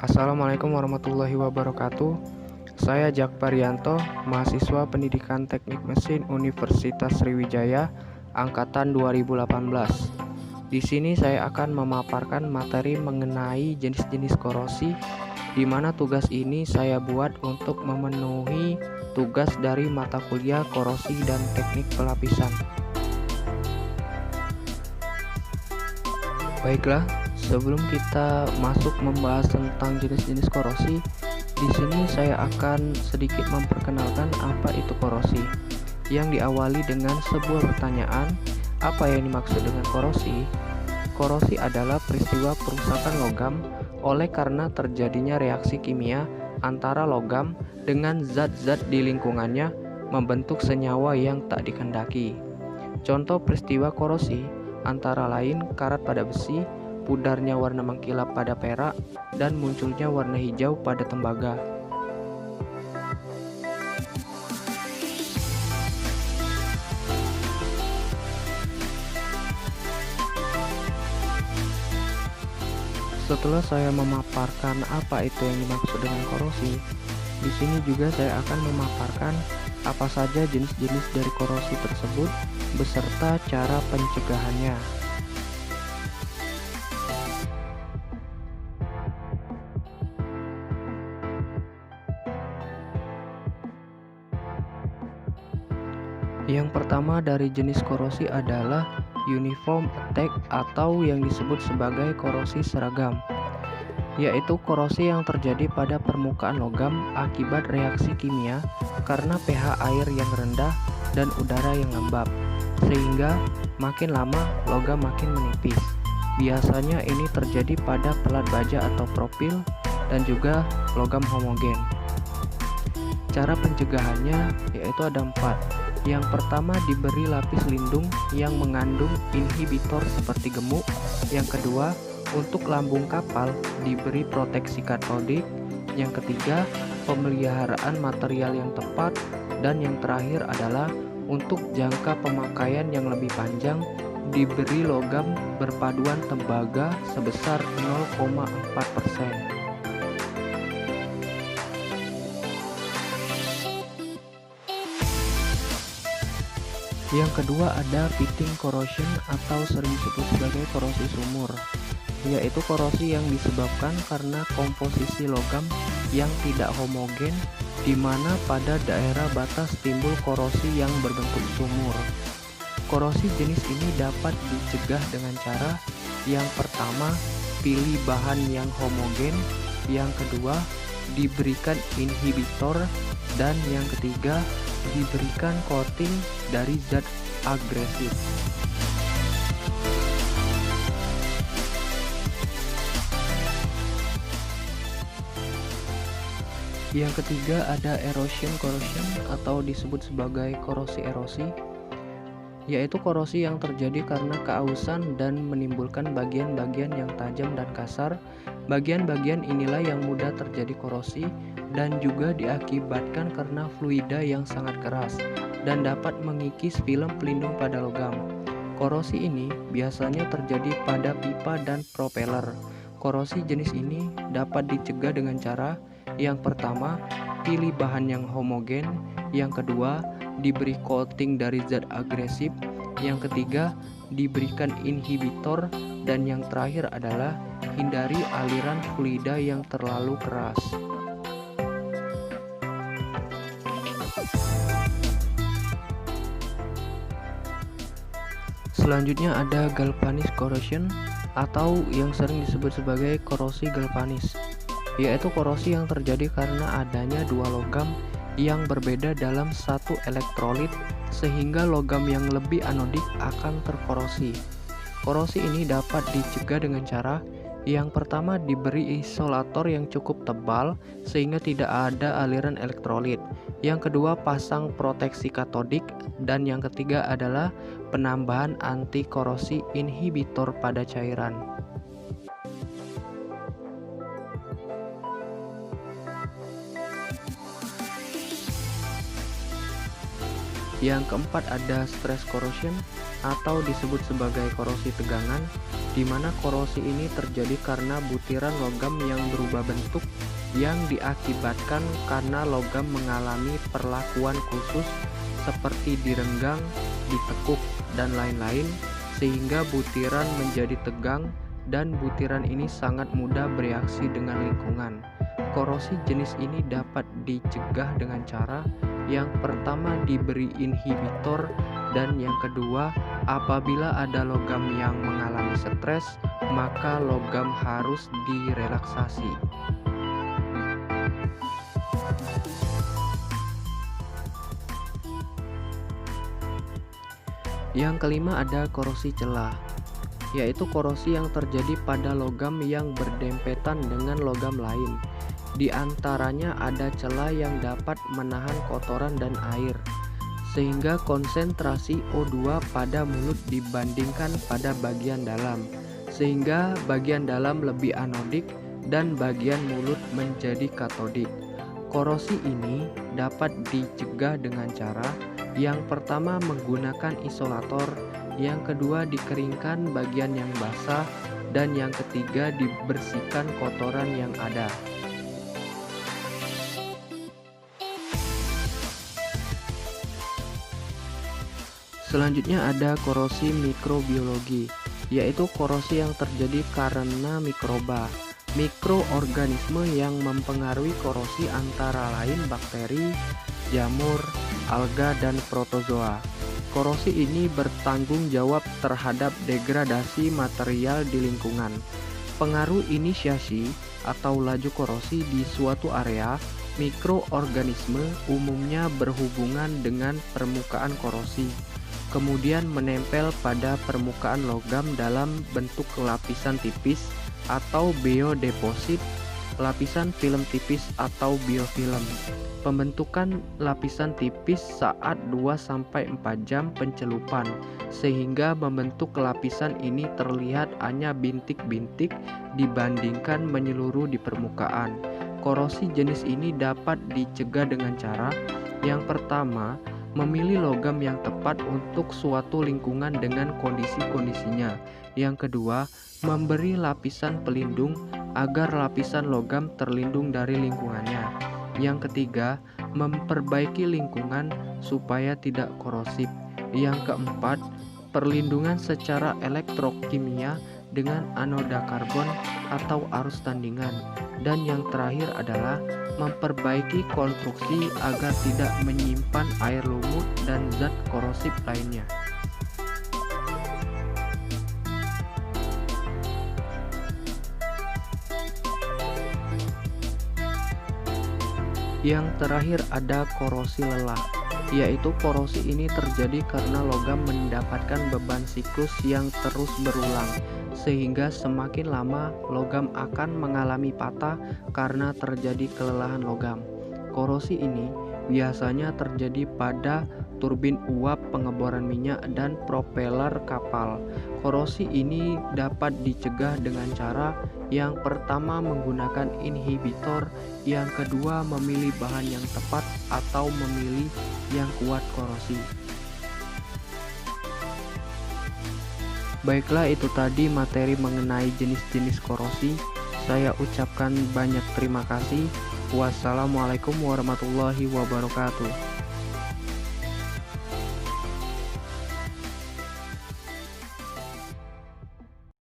Assalamualaikum warahmatullahi wabarakatuh. Saya Jakparianto, mahasiswa Pendidikan Teknik Mesin Universitas Sriwijaya angkatan 2018. Di sini saya akan memaparkan materi mengenai jenis-jenis korosi, di mana tugas ini saya buat untuk memenuhi tugas dari mata kuliah korosi dan teknik pelapisan. Baiklah, sebelum kita masuk membahas tentang jenis-jenis korosi, di sini saya akan sedikit memperkenalkan apa itu korosi. Yang diawali dengan sebuah pertanyaan, apa yang dimaksud dengan korosi? Korosi adalah peristiwa perusakan logam oleh karena terjadinya reaksi kimia antara logam dengan zat-zat di lingkungannya membentuk senyawa yang tak dikehendaki. Contoh peristiwa korosi antara lain karat pada besi, pudarnya warna mengkilap pada perak, dan munculnya warna hijau pada tembaga. Setelah saya memaparkan apa itu yang dimaksud dengan korosi, di sini juga saya akan memaparkan apa saja jenis-jenis dari korosi tersebut beserta cara pencegahannya. Yang pertama dari jenis korosi adalah uniform attack atau yang disebut sebagai korosi seragam, yaitu korosi yang terjadi pada permukaan logam akibat reaksi kimia karena pH air yang rendah dan udara yang lembab, sehingga makin lama logam makin menipis. Biasanya ini terjadi pada pelat baja atau profil dan juga logam homogen. Cara pencegahannya yaitu ada 4. Yang pertama, diberi lapis lindung yang mengandung inhibitor seperti gemuk. Yang kedua, untuk lambung kapal diberi proteksi katodik. Yang ketiga, pemeliharaan material yang tepat. Dan yang terakhir adalah untuk jangka pemakaian yang lebih panjang diberi logam berpaduan tembaga sebesar 0,4%. Yang kedua ada pitting corrosion atau sering disebut sebagai korosi sumur, yaitu korosi yang disebabkan karena komposisi logam yang tidak homogen, di mana pada daerah batas timbul korosi yang berbentuk sumur. Korosi jenis ini dapat dicegah dengan cara yang pertama, pilih bahan yang homogen, yang kedua, diberikan inhibitor, dan yang ketiga, diberikan coating dari zat agresif. Yang ketiga ada erosion corrosion atau disebut sebagai korosi erosi, yaitu korosi yang terjadi karena keausan dan menimbulkan bagian-bagian yang tajam dan kasar. Bagian-bagian inilah yang mudah terjadi korosi dan juga diakibatkan karena fluida yang sangat keras dan dapat mengikis film pelindung pada logam. Korosi ini biasanya terjadi pada pipa dan propeller. Korosi jenis ini dapat dicegah dengan cara yang pertama, pilih bahan yang homogen, yang kedua, diberi coating dari zat agresif, yang ketiga, diberikan inhibitor, dan yang terakhir adalah hindari aliran fluida yang terlalu keras. Selanjutnya ada galvanic corrosion atau yang sering disebut sebagai korosi galvanis, yaitu korosi yang terjadi karena adanya dua logam yang berbeda dalam satu elektrolit sehingga logam yang lebih anodik akan terkorosi. Korosi ini dapat dicegah dengan cara yang pertama, diberi isolator yang cukup tebal sehingga tidak ada aliran elektrolit. Yang kedua, pasang proteksi katodik, dan yang ketiga adalah penambahan anti korosi inhibitor pada cairan. Yang keempat ada stress corrosion atau disebut sebagai korosi tegangan, di mana korosi ini terjadi karena butiran logam yang berubah bentuk yang diakibatkan karena logam mengalami perlakuan khusus seperti direnggang, ditekuk, dan lain-lain, sehingga butiran menjadi tegang dan butiran ini sangat mudah bereaksi dengan lingkungan. Korosi jenis ini dapat dicegah dengan cara yang pertama diberi inhibitor, dan yang kedua apabila ada logam yang mengalami stres maka logam harus direlaksasi. Yang kelima ada korosi celah, yaitu korosi yang terjadi pada logam yang berdempetan dengan logam lain. Di antaranya ada celah yang dapat menahan kotoran dan air, sehingga konsentrasi O2 pada mulut dibandingkan pada bagian dalam, sehingga bagian dalam lebih anodik dan bagian mulut menjadi katodik. Korosi ini dapat dicegah dengan cara yang pertama menggunakan isolator, yang kedua dikeringkan bagian yang basah, dan yang ketiga dibersihkan kotoran yang ada. Selanjutnya ada korosi mikrobiologi, yaitu korosi yang terjadi karena mikroba, mikroorganisme yang mempengaruhi korosi antara lain bakteri, jamur, alga, dan protozoa. Korosi ini bertanggung jawab terhadap degradasi material di lingkungan. Pengaruh inisiasi atau laju korosi di suatu area, mikroorganisme umumnya berhubungan dengan permukaan korosi, kemudian menempel pada permukaan logam dalam bentuk lapisan tipis atau biodeposit, lapisan film tipis atau biofilm. Pembentukan lapisan tipis saat 2-4 jam pencelupan, sehingga membentuk lapisan ini terlihat hanya bintik-bintik dibandingkan menyeluruh di permukaan. Korosi jenis ini dapat dicegah dengan cara yang pertama, memilih logam yang tepat untuk suatu lingkungan dengan kondisi-kondisinya. Yang kedua, memberi lapisan pelindung agar lapisan logam terlindung dari lingkungannya. Yang ketiga, memperbaiki lingkungan supaya tidak korosif. Yang keempat, perlindungan secara elektrokimia dengan anoda karbon atau arus tandingan. Dan yang terakhir adalah memperbaiki konstruksi agar tidak menyimpan air lumut dan zat korosif lainnya. Yang terakhir ada korosi lelah, yaitu korosi ini terjadi karena logam mendapatkan beban siklus yang terus berulang, sehingga semakin lama logam akan mengalami patah karena terjadi kelelahan logam. Korosi ini biasanya terjadi pada turbin uap pengeboran minyak dan propeller kapal. Korosi ini dapat dicegah dengan cara yang pertama menggunakan inhibitor, yang kedua memilih bahan yang tepat atau memilih yang kuat korosi. Baiklah, itu tadi materi mengenai jenis-jenis korosi. Saya ucapkan banyak terima kasih. Wassalamualaikum warahmatullahi wabarakatuh.